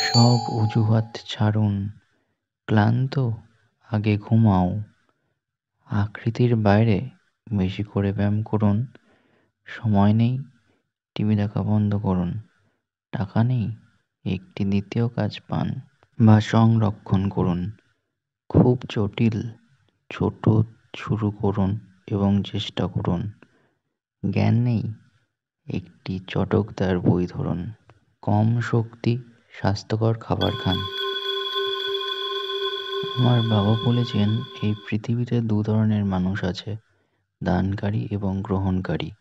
সব অজুহাত ছাড়ুন, ক্লান্ত? আগে ঘুমাও। আকৃতির বাইরে বেশি করে ব্যায়াম করুন। সময় নেই, টিভি দেখা বন্ধ করুন। টাকা নেই, একটি দ্বিতীয় কাজ পান বা সংরক্ষণ করুন। খুব জটিল, ছোট শুরু করুন এবং চেষ্টা করুন। জ্ঞান নেই, একটি চটকদার বই ধরুন। কম শক্তি, স্বাস্থ্যকর খাবার খান। আমার বাবা বলেছেন, এই পৃথিবীতে দু ধরনের মানুষ আছে, দানকারী এবং গ্রহণকারী।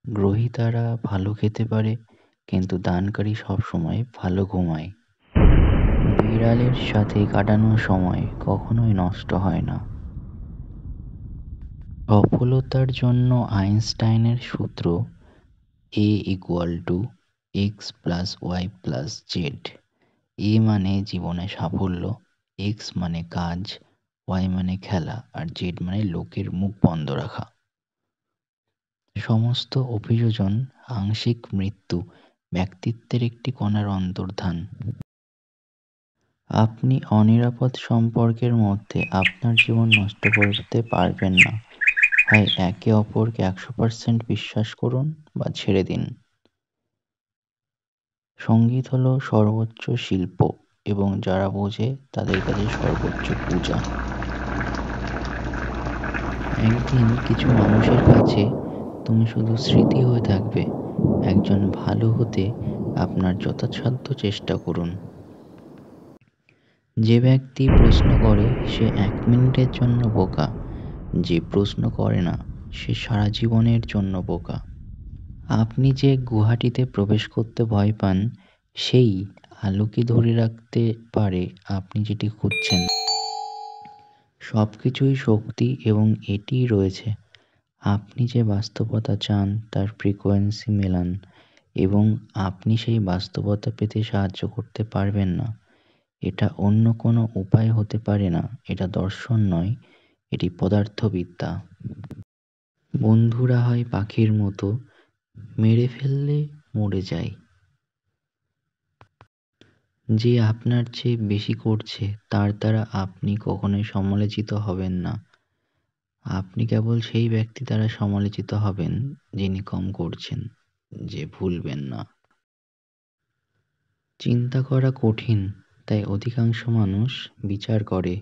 গ্রহীতারা ভালো খেতে পারে, কিন্তু দানকারী সবসময় ভালো ঘুমায়। বিড়ালের সাথে কাটানো সময় কখনোই নষ্ট হয় না। সফলতার জন্য আইনস্টাইনের সূত্র A=x+y+z। এ মানে জীবনে সাফল্য, এক্স মানে কাজ, ওয়াই মানে খেলা, আর জেড মানে লোকের মুখ বন্ধ রাখা। সমস্ত অভিযোজন আংশিক মৃত্যু, ব্যক্তিত্বের একটি কণার অন্তর্ধান। আপনি অনিরাপদ সম্পর্কের মধ্যে আপনার জীবন নষ্ট করতে পারবেন না। হয় একে অপরকে 100% বিশ্বাস করুন বা ছেড়ে দিন। সঙ্গীত হলো সর্বোচ্চ শিল্প এবং যারা বোঝে তাদের কাছে সর্বোচ্চ পূজা। একদিন কিছু মানুষের কাছে তুমি শুধু স্মৃতি হয়ে থাকবে। একজন ভালো হতে আপনার যথাসাধ্য চেষ্টা করুন। যে ব্যক্তি প্রশ্ন করে সে 1 মিনিটের জন্য বোকা, যে প্রশ্ন করে না সে সারা জীবনের জন্য বোকা। আপনি যে গুহাটিতে প্রবেশ করতে ভয় পান, সেই আলোকে ধরে রাখতে পারে আপনি যেটি খুঁজছেন। সবকিছুই শক্তি এবং এটিই রয়েছে। আপনি যে বাস্তবতা চান তার ফ্রিকোয়েন্সি মেলান এবং আপনি সেই বাস্তবতা পেতে সাহায্য করতে পারবেন না। এটা অন্য কোনো উপায় হতে পারে না। এটা দর্শন নয়, এটি পদার্থবিদ্যা। বন্ধুরা হয় পাখির মতো, মেরে ফেললে মরে যায়। যে আপনার চেয়ে বেশি করছে তার দ্বারা আপনি কখনোই সমালোচিত হবেন না। আপনি কেবল সেই ব্যক্তি দ্বারা সমালোচিত হবেন যিনি কম করছেন। যে ভুলবেন না, চিন্তা করা কঠিন, তাই অধিকাংশ মানুষ বিচার করে।